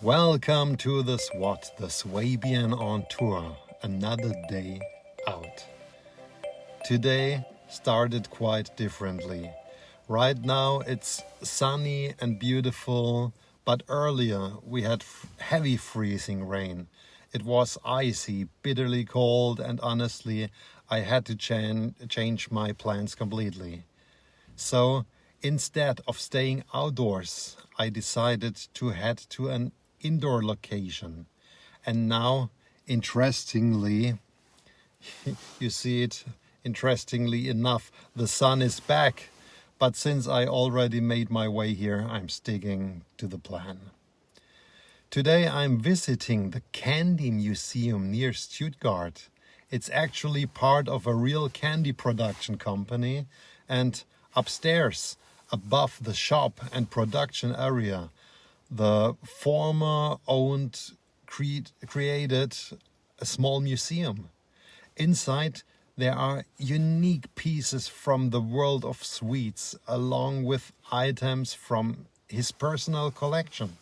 Welcome to the SW.O.T, the Swabianontour, another day out. Today started quite differently. Right now it's sunny and beautiful, but earlier we had heavy freezing rain. It was icy, bitterly cold, and honestly I had to change my plans completely. So instead of staying outdoors, I decided to head to an indoor location. And now, interestingly, you see it, interestingly enough, the sun is back. But since I already made my way here, I'm sticking to the plan. Today I'm visiting the Candy Museum near Stuttgart. It's actually part of a real candy production company, and upstairs, above the shop and production area, the former created a small museum. Inside there are unique pieces from the world of sweets, along with items from his personal collection.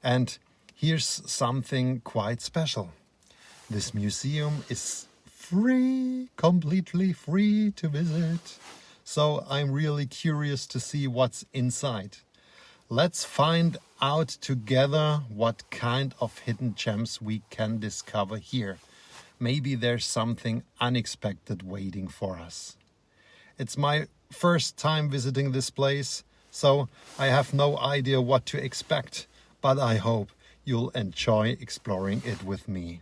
And here's something quite special. This museum is free, completely free to visit. So I'm really curious to see what's inside. Let's find out together what kind of hidden gems we can discover here. Maybe there's something unexpected waiting for us. It's my first time visiting this place, so I have no idea what to expect, but I hope you'll enjoy exploring it with me.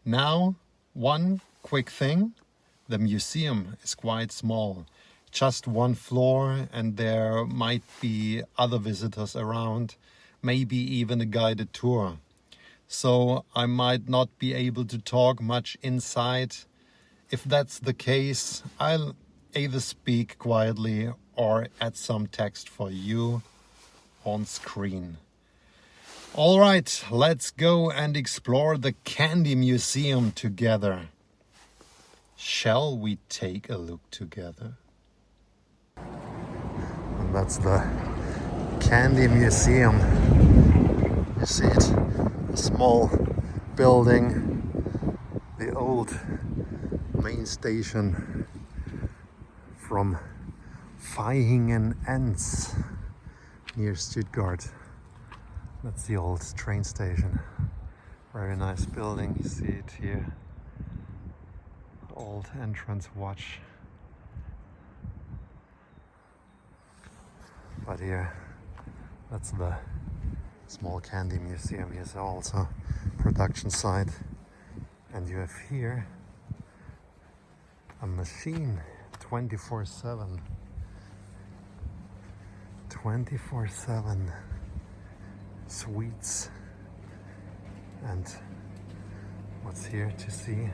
Now, one quick thing. The museum is quite small. Just one floor, and there might be other visitors around, maybe even a guided tour. So I might not be able to talk much inside. If that's the case, I'll either speak quietly or add some text for you on screen. All right, let's go and explore the Candy Museum together. Shall we take a look together? And that's the Candy Museum. You see it, a small building, the old main station from Vaihingen Enns near Stuttgart. That's the old train station. Very nice building, you see it here. Old entrance watch. But here, that's the small candy museum. Here's also production site. And you have here a machine 24/7. 24/7 sweets. And what's here to see?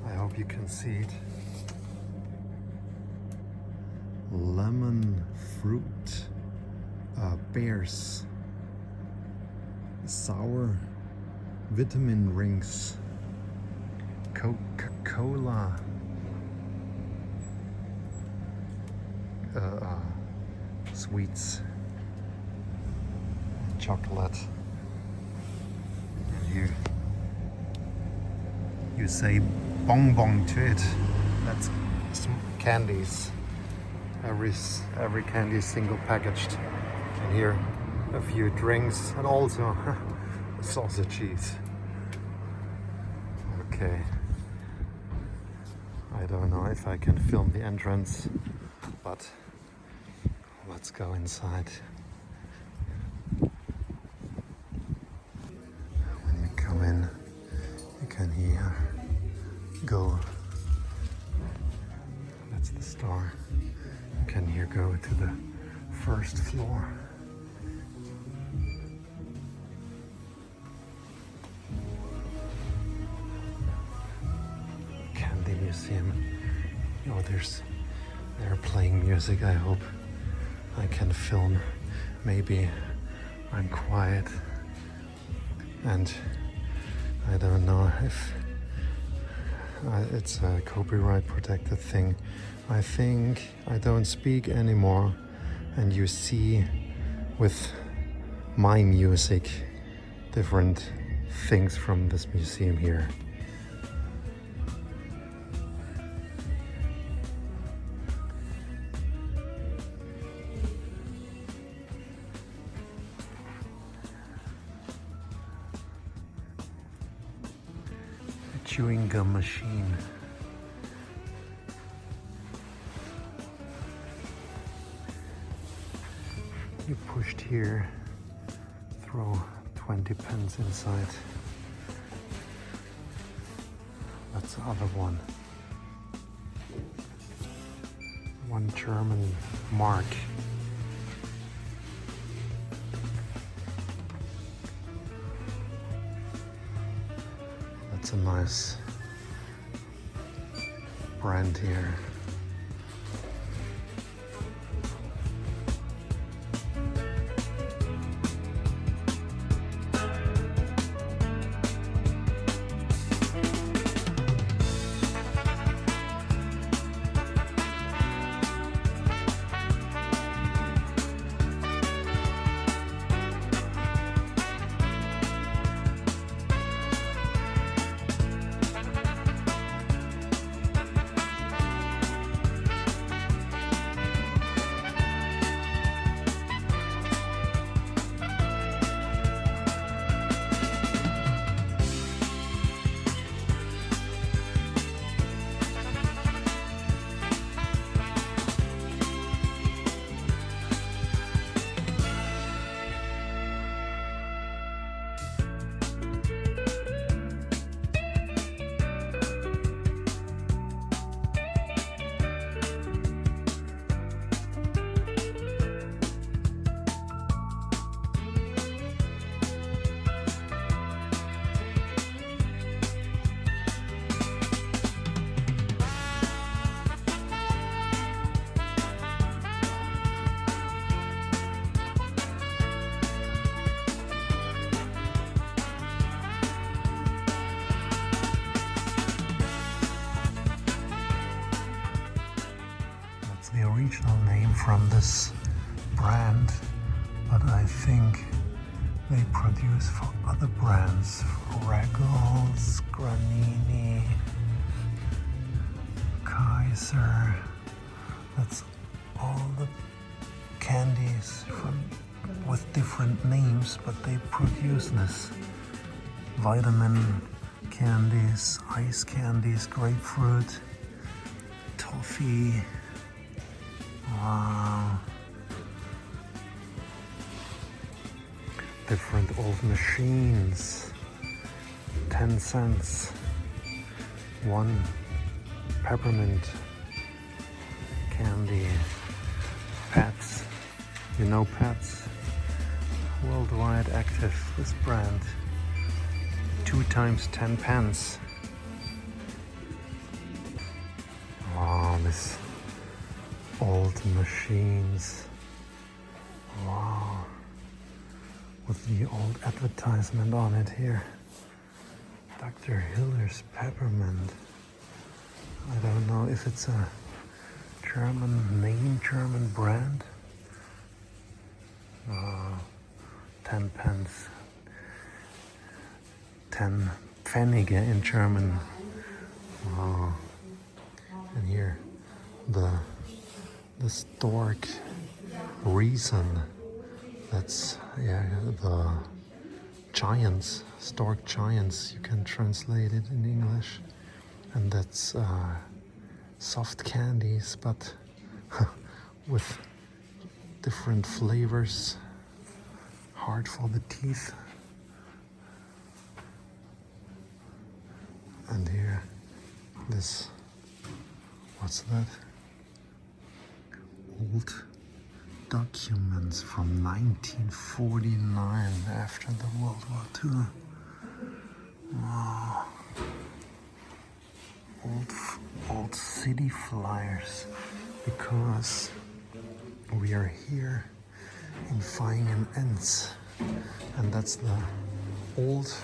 I hope you can see it. Lemon fruit, bears, sour vitamin rings, Coca-Cola, sweets, chocolate. And you say bong bong to it. That's some candies. Every candy is single packaged. And here a few drinks and also sausages. Okay. I don't know if I can film the entrance, but let's go inside. When you come in, you can hear go. That's the store. You can here go to the first floor. Candy Museum. Oh, they're playing music. I hope I can film. Maybe I'm quiet and I don't know if it's a copyright protected thing. I think I don't speak anymore, and you see with my music different things from this museum here. A chewing gum machine. You pushed here, throw 20 pence inside. That's the other one. One German mark. That's a nice brand here. The original name from this brand, but I think they produce for other brands, Regals, Granini, Kaiser. That's all the candies with different names, but they produce this. Vitamin candies, ice candies, grapefruit, toffee. Wow. Different old machines. 10 cents. One peppermint candy. Pets. You know Pets? Worldwide active, this brand. 2 times 10 pence. Oh, this old machines. Wow. With the old advertisement on it here. Dr. Hiller's Peppermint. I don't know if it's a German name, German brand. 10 pence. 10 Pfennige in German. Wow. And here the stork reason. That's the giants, stork giants. You can translate it in English, and that's soft candies, but with different flavors, hard for the teeth. And here, this, what's that? Old documents from 1949 after the World War II. Wow. Old city flyers, because we are here in Feigen Enz, and that's the old.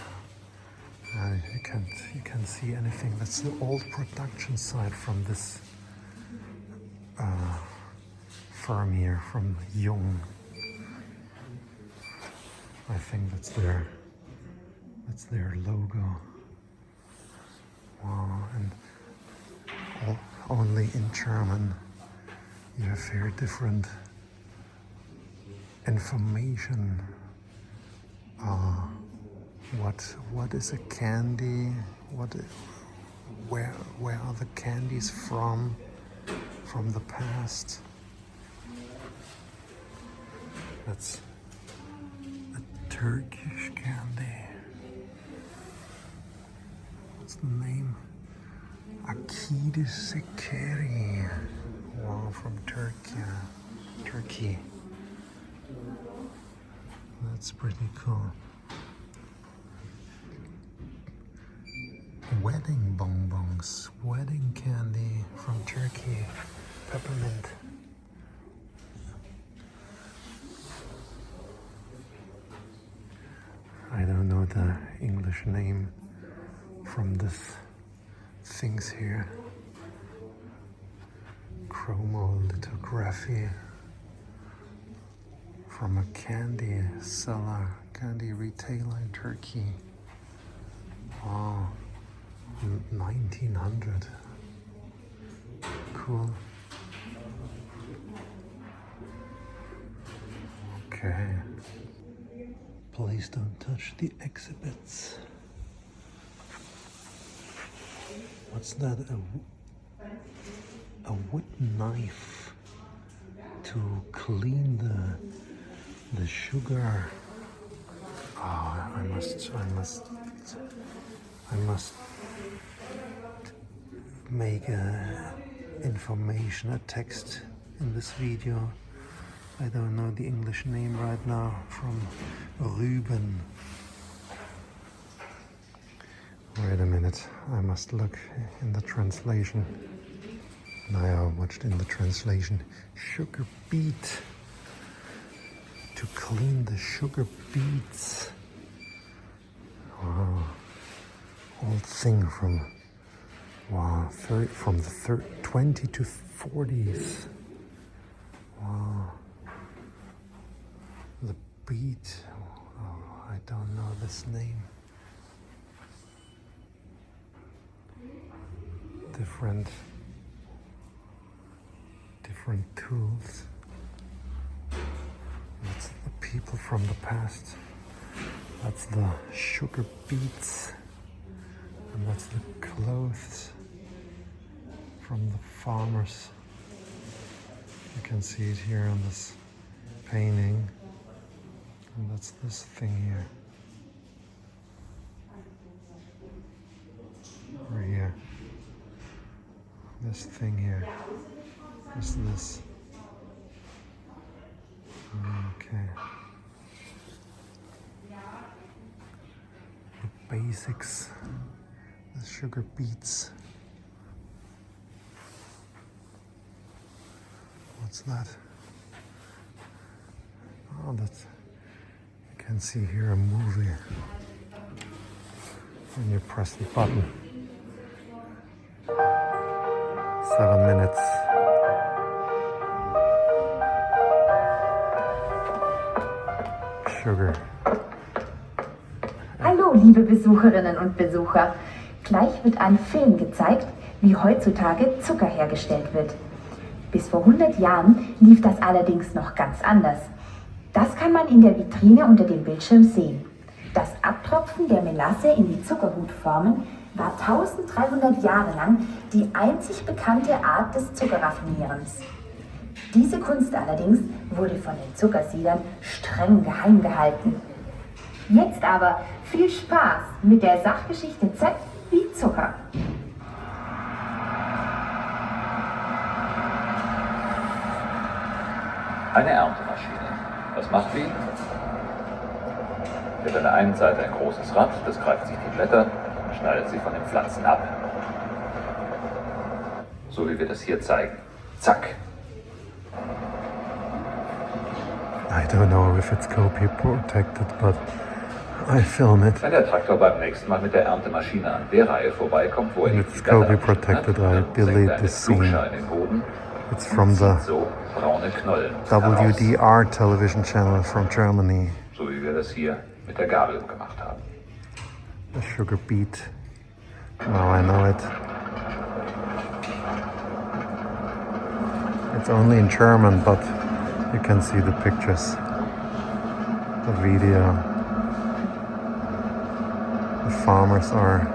You can't see anything. That's the old production site from this firm here, from Jung. I think that's their That's their logo. Wow, and only in German you have here different information. What is a candy? Where are the candies from the past? That's a Turkish candy. What's the name? Akide Sekeri. Wow, from Turkey. That's pretty cool. Wedding bonbons, wedding candy from Turkey, peppermint. I don't know the English name from this things here. Chromolithography from a candy seller, candy retailer in Turkey. Wow. 1900. Cool. Okay. Please don't touch the exhibits. What's that? A wood knife to clean the sugar. Oh, I must make a text in this video. I don't know the English name right now. From Rüben. Wait a minute, I must look in the translation. Now I watched in the translation. Sugar beet. To clean the sugar beets. Wow. Old thing from from the 20 to 40s. Wow. The beet. Oh, I don't know this name. Different tools. That's the people from the past. That's the sugar beets. And that's the clothes from the farmers. You can see it here on this painting. And that's this thing here. Or here. This thing here. Is this. Okay. The basics. The sugar beets. What's that? Oh, that's. You can see here a movie. When you press the button. 7 minutes. Sugar. Hallo, liebe Besucherinnen und Besucher. Gleich wird ein Film gezeigt, wie heutzutage Zucker hergestellt wird. Bis vor 100 Jahren lief das allerdings noch ganz anders. Das kann man in der Vitrine unter dem Bildschirm sehen. Das Abtropfen der Melasse in die Zuckerhutformen war 1300 Jahre lang die einzig bekannte Art des Zuckerraffinierens. Diese Kunst allerdings wurde von den Zuckersiedern streng geheim gehalten. Jetzt aber viel Spaß mit der Sachgeschichte Z wie Zucker. Eine Erntemaschine. Was macht sie? Sie hat an der einen Seite ein großes Rad, das greift sich die Blätter und schneidet sie von den Pflanzen ab. So wie wir das hier zeigen. Zack. I don't know if it's copy protected, but I film it. Wenn der Traktor beim nächsten Mal mit der Erntemaschine an der Reihe vorbeikommt, wo er nicht It's die Blätter copy abgeschnitten protected. hat, I dann delete senkt er this eine scene. Flugscher in den Boden. It's from the So braune Knollen heraus. WDR television channel from Germany. So wie wir das hier mit der Gabel gemacht haben. The sugar beet. Now I know it. It's only in German, but you can see the pictures, the video. The farmers are.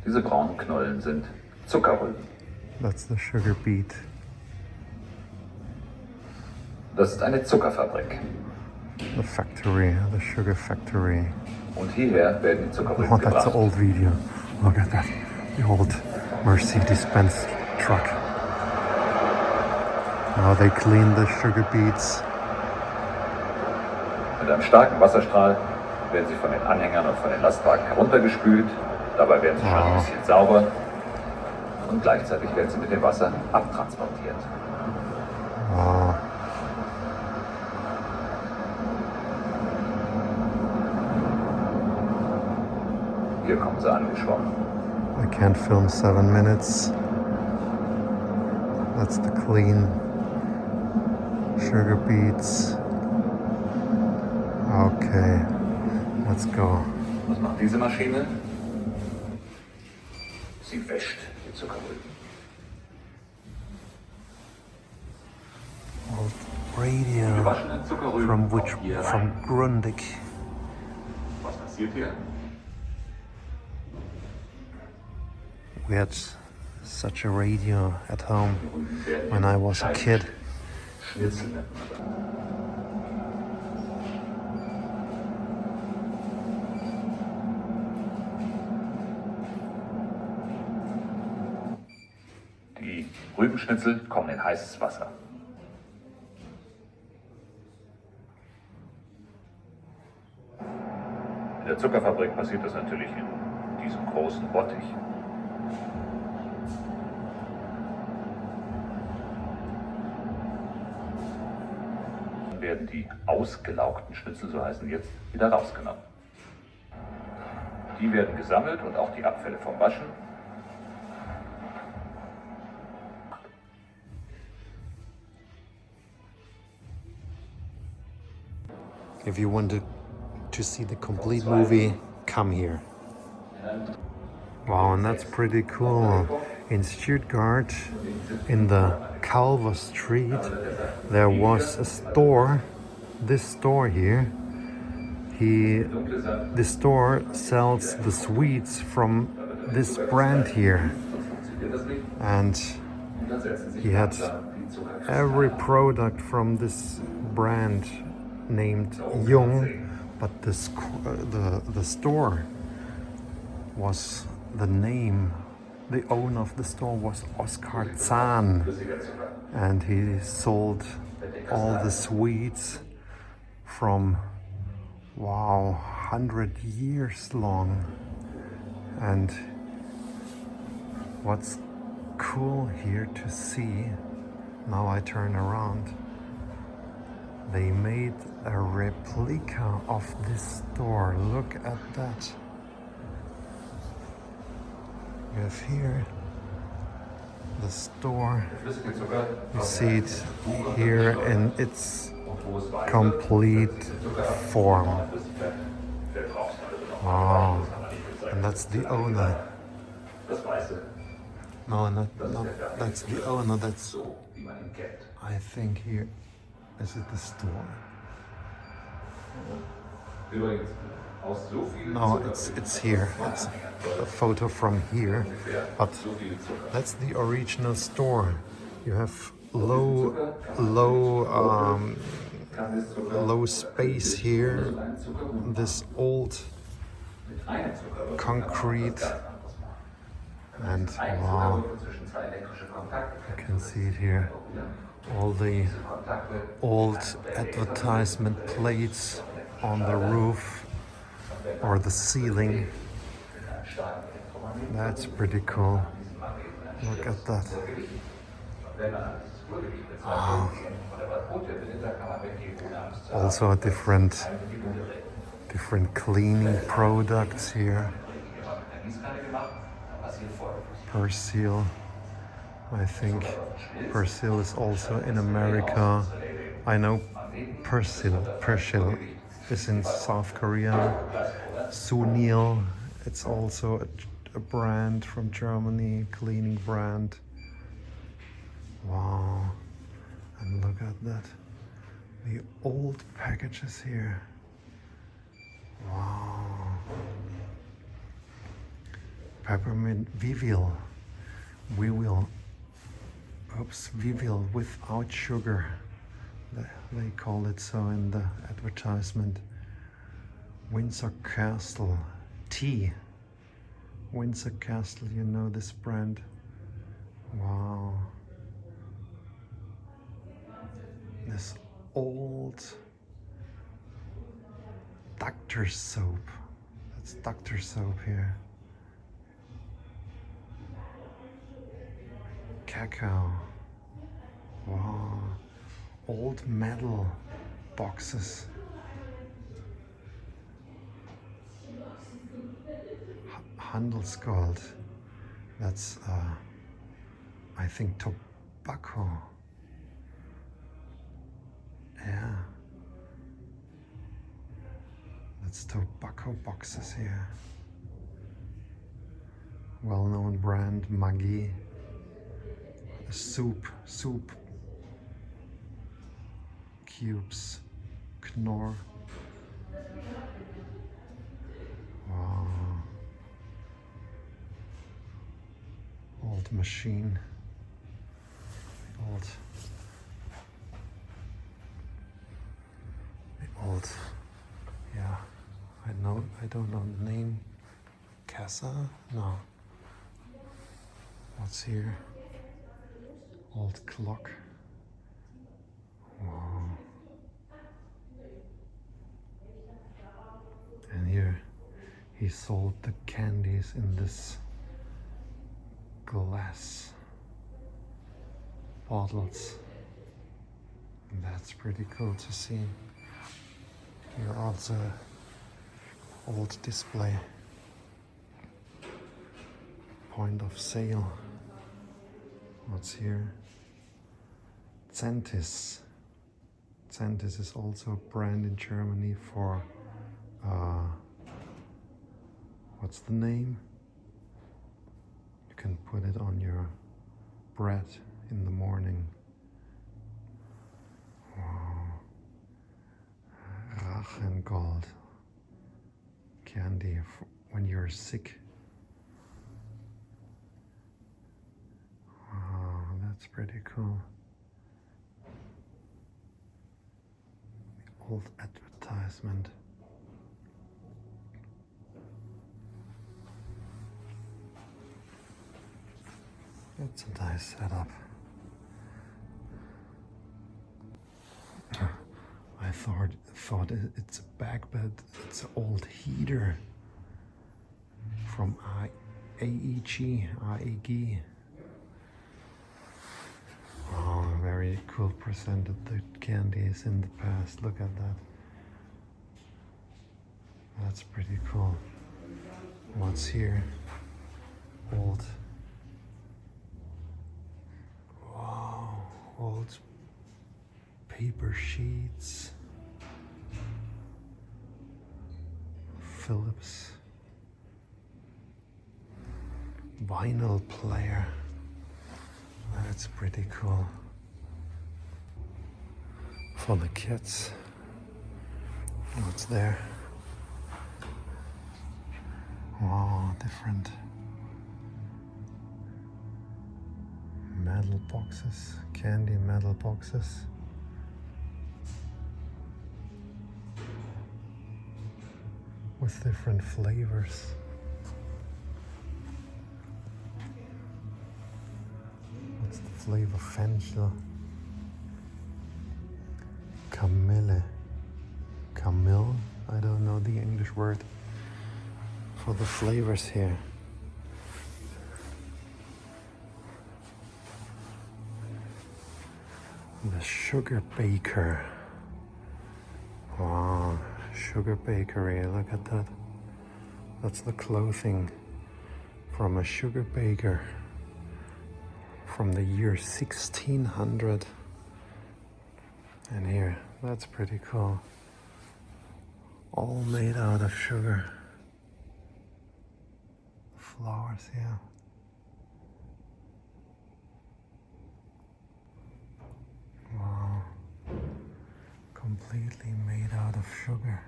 Diese braunen Knollen sind Zuckerrüben. That's the sugar beet. Das ist eine Zuckerfabrik. The factory, the sugar factory. Und hierher werden die Zuckerrüben Oh, that's gebracht. an old video. Look at that. The old Mercedes-Benz truck. Now they clean the sugar beets. Mit einem starken Wasserstrahl werden sie von den Anhängern und von den Lastwagen heruntergespült. Dabei werden sie schon ein bisschen sauber. Und gleichzeitig werden sie mit dem Wasser abtransportiert. Wow. Hier kommen sie angeschwommen. I can't film 7 minutes. That's the clean sugar beets. Okay, let's go. Was macht diese Maschine? Sie wäscht die Zuckerrüben. Old radio Gewaschene Zuckerrüben from kommen which hier from rein. Grundig. Was passiert hier? We had such a radio at home when I was a kid. Schnitzel nennt man das. Die Rübenschnitzel kommen in heißes Wasser. In der Zuckerfabrik passiert das natürlich in diesem großen Bottich. Dann werden die ausgelaugten Schnitzel, so heißen die jetzt, wieder rausgenommen. Die werden gesammelt und auch die Abfälle vom Waschen. If you want to see the complete movie, come here. Wow, and that's pretty cool. In Stuttgart, in the Calver Street, there was a store, this store here. This store sells the sweets from this brand here. And he had every product from this brand named Jung, but the store was the name. The owner of the store was Oscar Zahn, and he sold all the sweets from 100 years long. And what's cool here to see, now I turn around, they made a replica of this store. Look at that. We have here the store. You see it here in its complete form. Wow. And that's the owner. No, that's the owner. That's, I think here, is it the store? No, it's here. It's a photo from here, but that's the original store. You have low space here. This old concrete, and wow, you can see it here. All the old advertisement plates on the roof or the ceiling. That's pretty cool. Look at that. Wow. Also different cleaning products here. Persil. I think Persil is also in America. I know Persil is in South Korea. Sunil, it's also a brand from Germany, cleaning brand. Wow, and look at that. The old packages here. Wow. Peppermint Vivil. Vivil without sugar. They call it so in the advertisement. Windsor Castle tea. Windsor Castle, you know this brand? Wow. This old Dr. Soap. That's Dr. Soap here. Cacao. Wow. Old metal boxes. Handelsgold. That's, I think, tobacco. Yeah. That's tobacco boxes here. Well-known brand, Maggi. Soup cubes, Knorr. Wow. Old machine. Old. Yeah. I don't know the name. Casa? No. What's here? Old clock. Wow. And here he sold the candies in this glass bottles. And that's pretty cool to see. Here also old display. Point of sale. What's here? Centis. Centis is also a brand in Germany for what's the name? You can put it on your bread in the morning. Wow. Rachengold. Candy when you're sick. Wow, that's pretty cool. The old advertisement. It's a nice setup. I thought it's a bag, but it's an old heater from AEG. Oh, very cool presented the candies in the past. Look at that. That's pretty cool. What's here? Old. Wow, old paper sheets. Philips. Vinyl player. That's pretty cool. For the kids. What's there? Wow, different metal boxes, candy metal boxes. With different flavors. What's the flavor? Fenchel. Camille. Camille? I don't know the English word for the flavors here. The Sugar Baker. Wow, Sugar Bakery, look at that. That's the clothing from a sugar baker from the year 1600. And here, that's pretty cool. All made out of sugar. Flowers, yeah. Wow. Completely made out of sugar.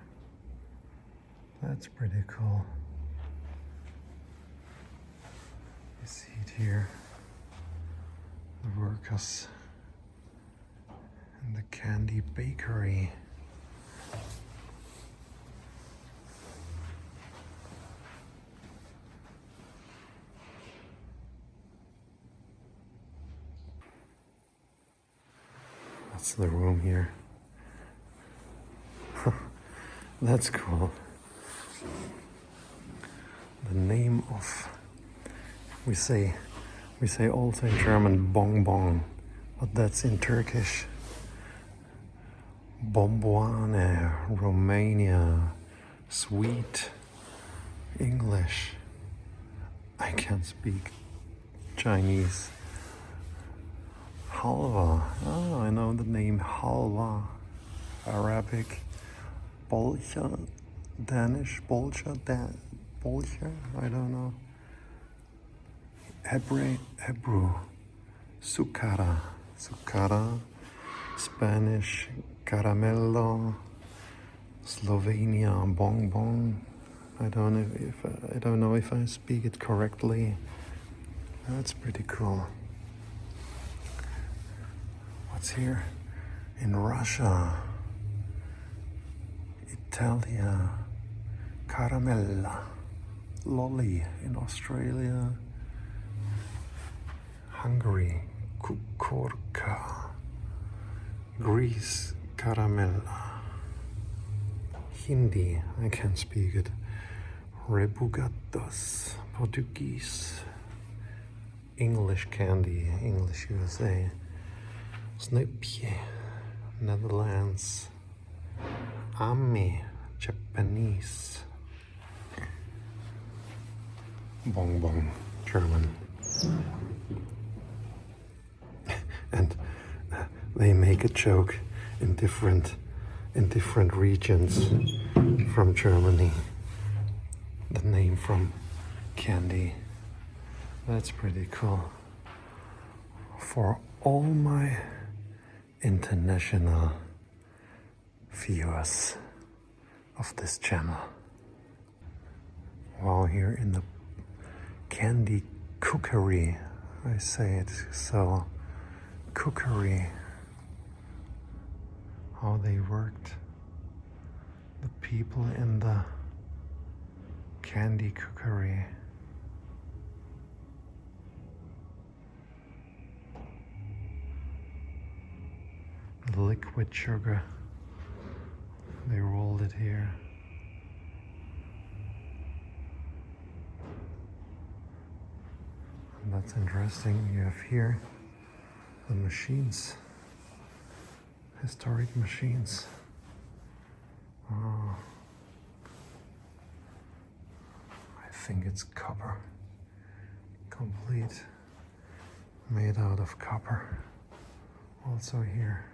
That's pretty cool. You see it here. The workers in the candy bakery. That's the room here. That's cool. The name of, we say also in German bonbon, but that's in Turkish. Bomboane, Romania, sweet, English. I can't speak Chinese. Halva. Oh, I know the name halva. Arabic. Bolsha. Danish. Bolsha. Bolsha. I don't know. Hebrew. Sukara. Sukara. Spanish. Caramello. Slovenia. Bonbon. I don't know if I speak it correctly. That's pretty cool. What's here? In Russia, Italia, caramella, lolly. In Australia, Hungary, kukurka, Greece, caramella, Hindi, I can't speak it, rebugatos, Portuguese, English candy, English USA, Swabia, Netherlands, Ami, Japanese, bonbon, German. And they make a joke in different regions from Germany. The name from candy. That's pretty cool. For all my international viewers of this channel. Wow, here in the candy cookery, I say it so, cookery, how they worked, the people in the candy cookery. Liquid sugar, they rolled it here. And that's interesting. You have here the machines, historic machines. Oh, I think it's copper, complete, made out of copper. Also here,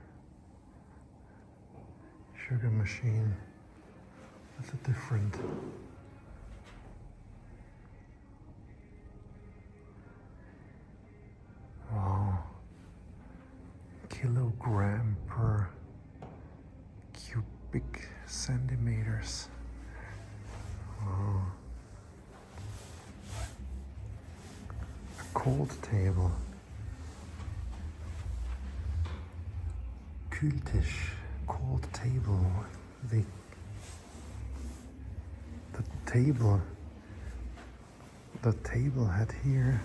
sugar machine with a different kilogram per cubic centimeters. Wow. A cold table. Kühltisch, cold table. The table had here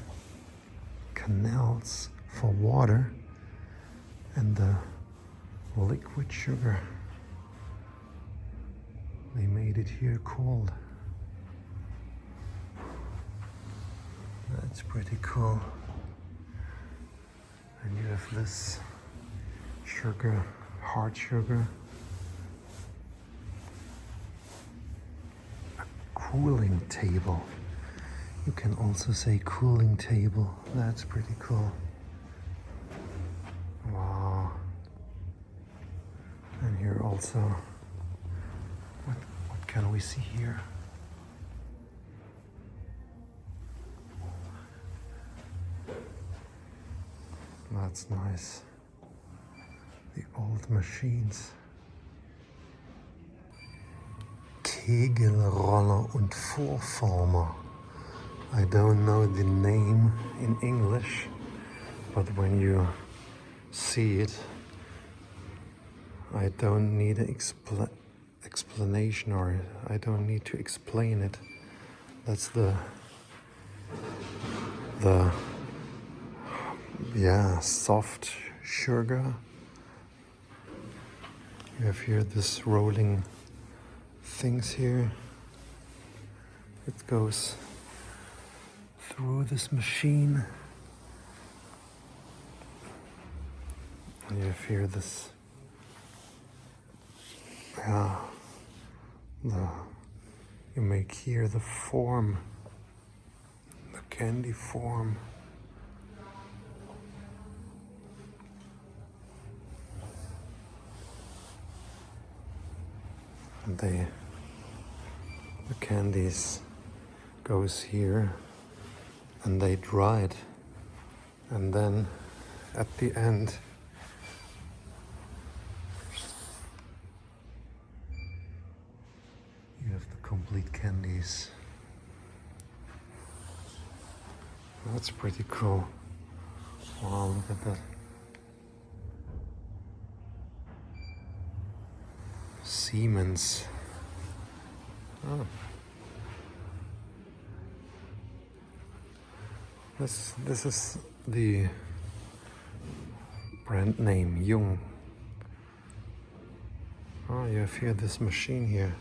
canals for water and the liquid sugar. They made it here cold. That's pretty cool. And you have this sugar, hard sugar. A cooling table. You can also say cooling table. That's pretty cool. Wow. And here also, what What can we see here? That's nice. The old machines. Kegelroller und Vorformer. I don't know the name in English, but when you see it, I don't need an explanation, or I don't need to explain it. That's the soft sugar. You have here this rolling things here. It goes through this machine. And you have here this, you make here the form, the candy form. And the candies goes here and they dry it, and then at the end you have the complete candies. That's pretty cool. Wow, look at that. Siemens. Oh. This is the brand name, Jung. Oh, you have here this machine here.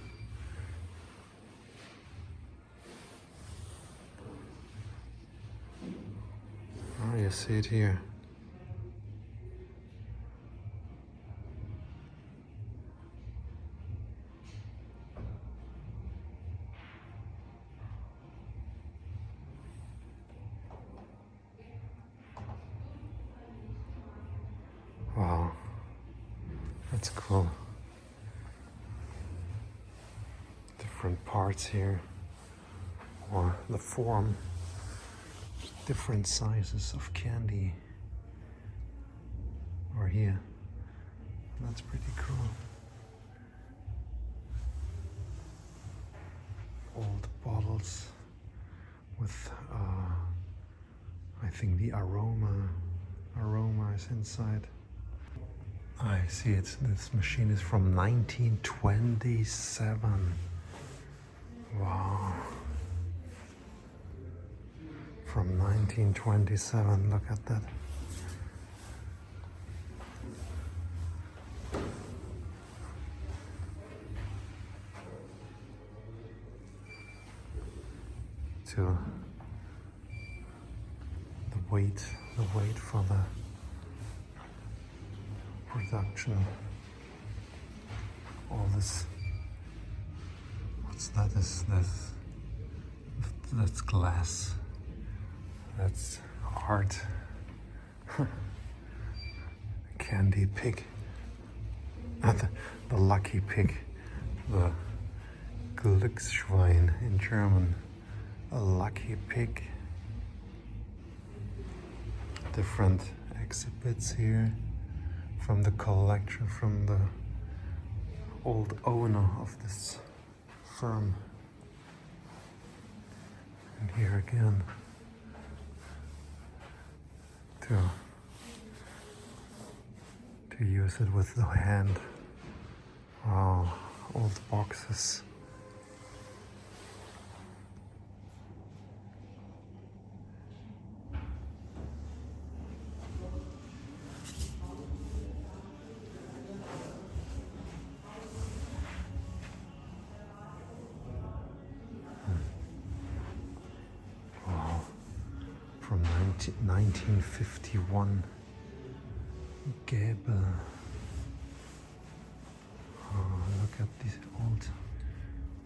Oh, you see it here. Wow, that's cool. Different parts here, or the form, different sizes of candy. Or here, that's pretty cool. Old bottles with, I think the aroma is inside. I see it. This machine is from 1927. Wow. From 1927, look at that. To the weight for the production. All this, what's that? That's glass. That's art. Candy pig. The lucky pig. The Glücksschwein in German. A lucky pig. Different exhibits here from the collection, from the old owner of this firm. And here again, to use it with the hand. Wow, old boxes. From 1951. Gäbe. Oh, look at this old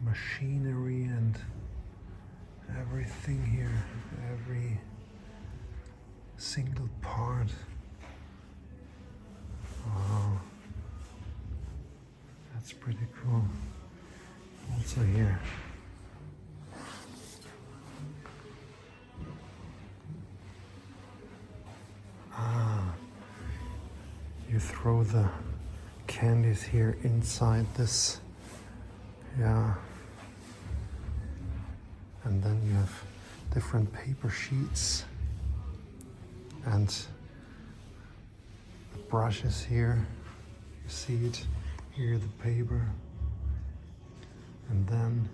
machinery and everything here. Every single part. Wow. That's pretty cool. Also here. You throw the candies here inside this, yeah. And then you have different paper sheets and the brushes here. You see it here, the paper. And then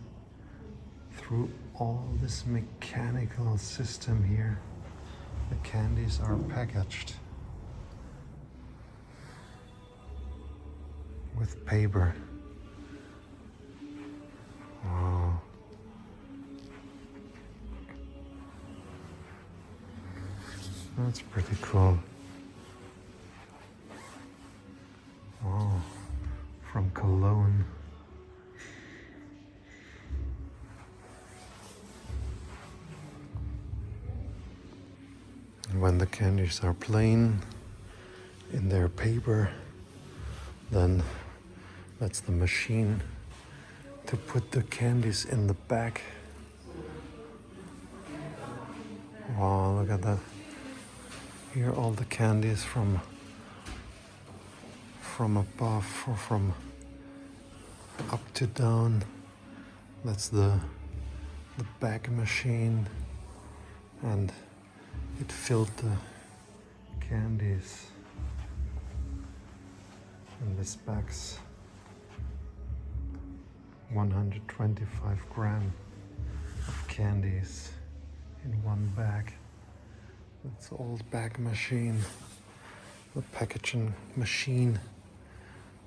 through all this mechanical system here, the candies are packaged with paper. Wow. That's pretty cool. Wow. From Cologne. When the candies are plain in their paper, then that's the machine to put the candies in the bag. Wow, look at that. Here all the candies from above or from up to down. That's the bag machine, and it filled the candies in this bags. 125 gram of candies in one bag. That's the old bag machine, the packaging machine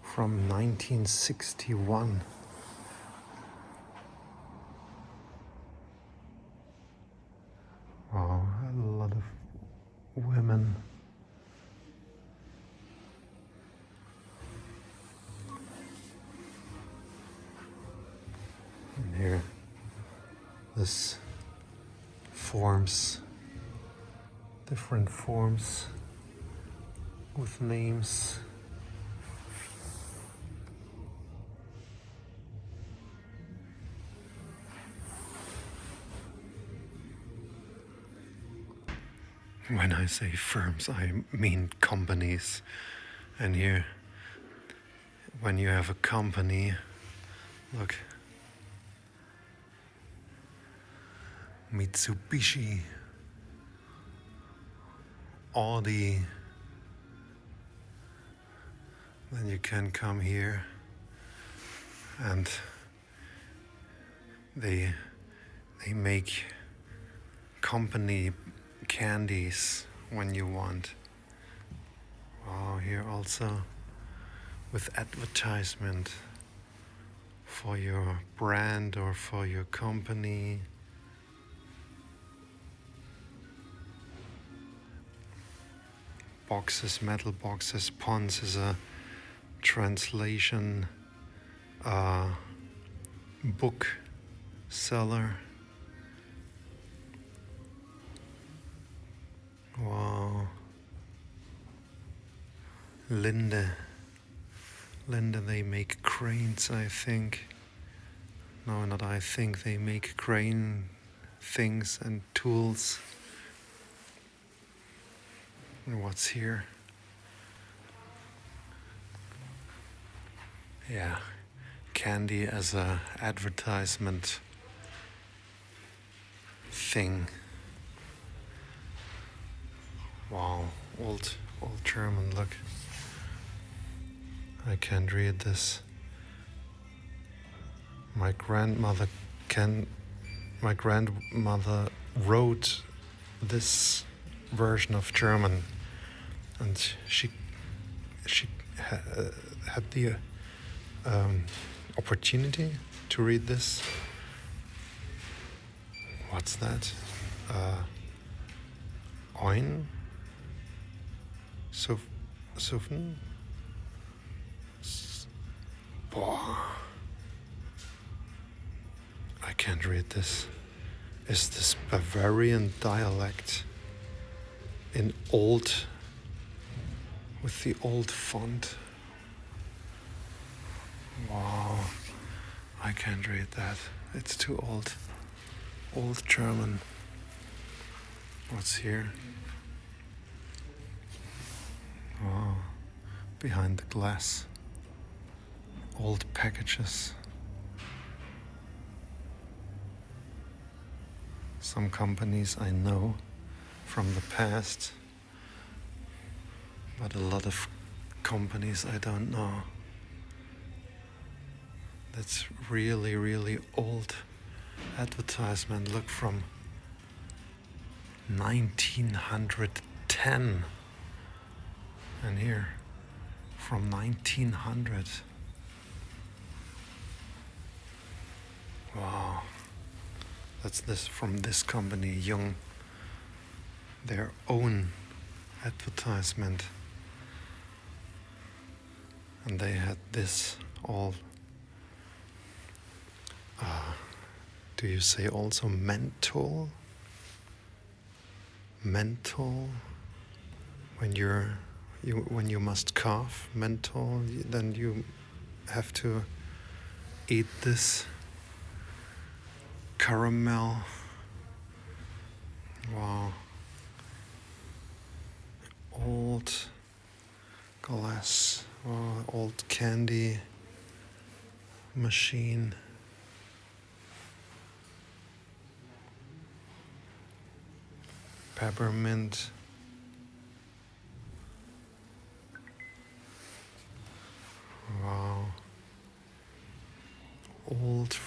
from 1961. Wow, a lot of women. And here, this forms, different forms with names. When I say firms, I mean companies. And here, when you have a company, look, Mitsubishi, Audi, then you can come here and they make company candies when you want. Wow, here also with advertisement for your brand or for your company. Boxes, metal boxes. Pons is a translation book seller. Wow. Linde, they make cranes, I think. No, not I think, they make crane things and tools. And what's here? Yeah, candy as a advertisement thing. Wow, old German, look. I can't read this. My grandmother wrote this version of German, and she had the opportunity to read this. What's that? Oin? Suffen? Boah. I can't read this. Is this Bavarian dialect in old, with the old font? Wow. I can't read that. It's too old. Old German. What's here? Oh, behind the glass. Old packages. Some companies I know from the past, but a lot of companies I don't know. That's really, really old advertisement. Look, from 1910. And here, from 1900. Wow. That's this from this company, Young. Their own advertisement. And they had this all. Do you say also menthol? Menthol? When when you must cough, menthol, then you have to eat this caramel. Wow. Old glass, old candy machine. Peppermint. Wow. Old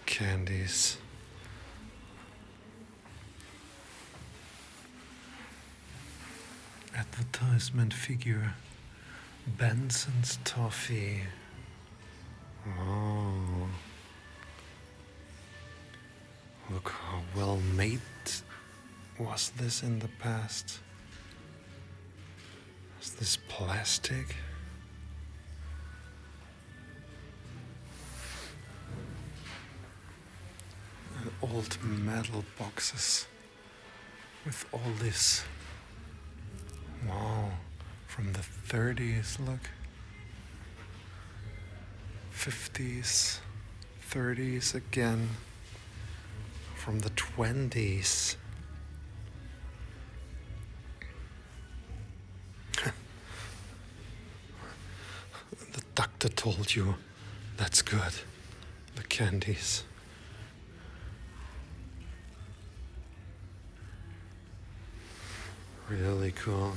candies. Advertisement figure. Benson's toffee. Oh. Look how well made was this in the past. Is this plastic? And old metal boxes with all this. Wow, from the 30s, look. 50s, 30s again. From the 20s. The doctor told you that's good, the candies. Really cool.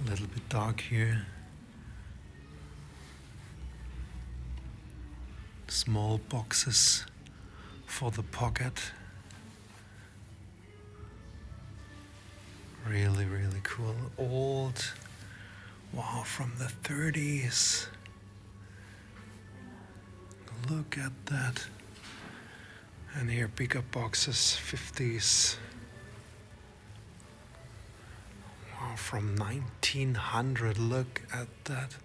A little bit dark here. Small boxes for the pocket. Really, really cool. Old. Wow, from the 30s. Look at that. And here, bigger boxes, 50s. Wow, from 1900. Look at that.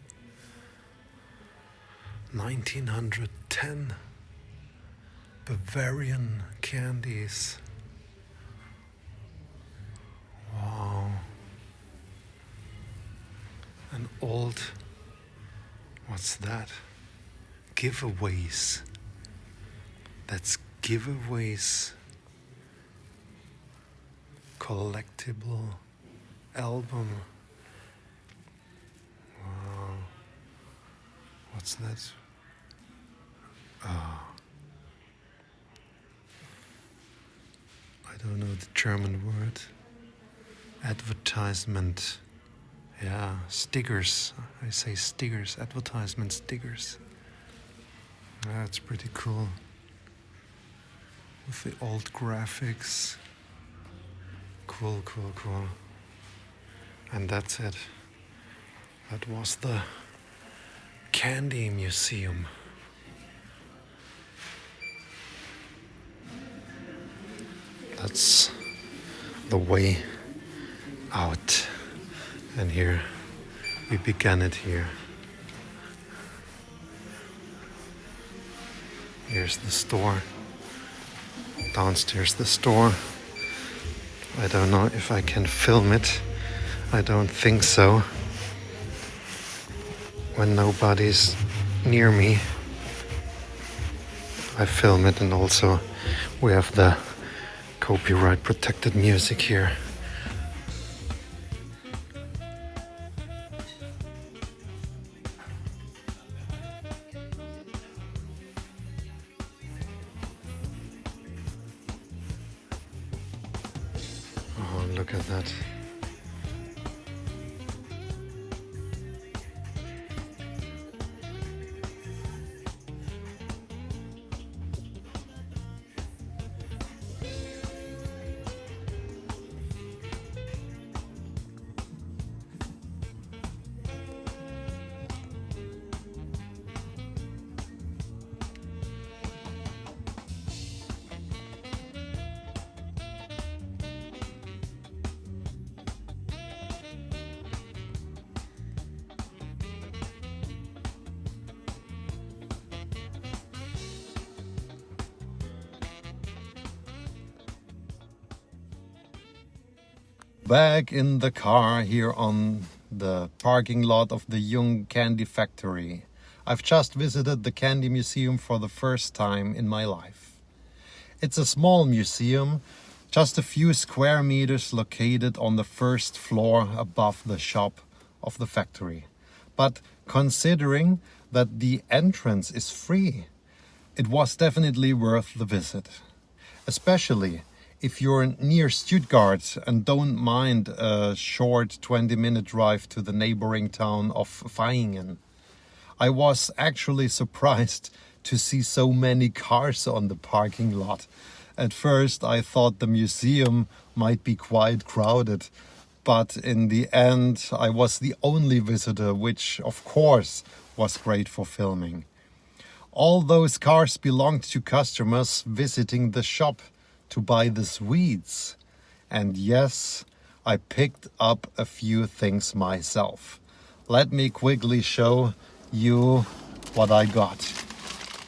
1910. Bavarian candies. Wow. An old, what's that? Giveaways. That's giveaways. Collectible album. Wow. What's that? Oh. I don't know the German word. Advertisement. Yeah, stickers. I say stickers, advertisement stickers. That's pretty cool. With the old graphics. Cool, cool, cool. And that's it. That was the Candy Museum. That's the way out. And here, we began it here. Here's the store. Downstairs the store. I don't know if I can film it. I don't think so. When nobody's near me. I film it, and also we have the copyright protected music here. Oh, look at that. Back in the car here on the parking lot of the Jung Candy Factory. I've just visited the Candy Museum for the first time in my life. It's a small museum, just a few square meters, located on the first floor above the shop of the factory. But considering that the entrance is free, it was definitely worth the visit. Especially if you're near Stuttgart and don't mind a short 20-minute drive to the neighboring town of Vaihingen. I was actually surprised to see so many cars on the parking lot. At first I thought the museum might be quite crowded, but in the end I was the only visitor, which of course was great for filming. All those cars belonged to customers visiting the shop to buy the sweets. And yes, I picked up a few things myself. Let me quickly show you what I got.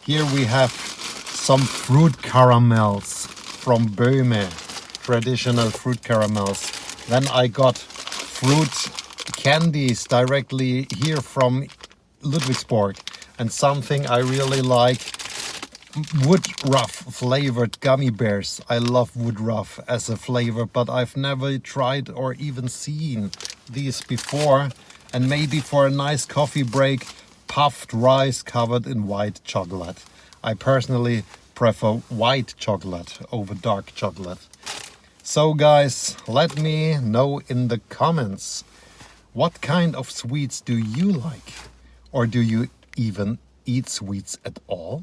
Here we have some fruit caramels from Böhme, traditional fruit caramels. Then I got fruit candies directly here from Ludwigsburg, and something I really like, woodruff flavored gummy bears. I love woodruff as a flavor, but I've never tried or even seen these before. And maybe for a nice coffee break, puffed rice covered in white chocolate. I personally prefer white chocolate over dark chocolate. So guys, let me know in the comments, what kind of sweets do you like? Or do you even eat sweets at all?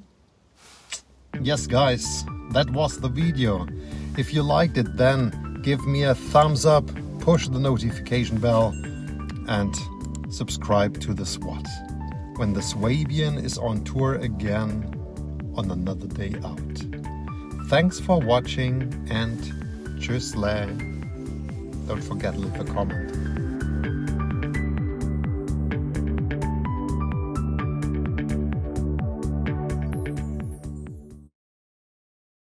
Yes guys, that was the video. If you liked it, then give me a thumbs up, push the notification bell and subscribe to the SW.O.T. when the Swabian is on tour again on another day out. Thanks for watching and tschüssle. Don't forget to leave a comment.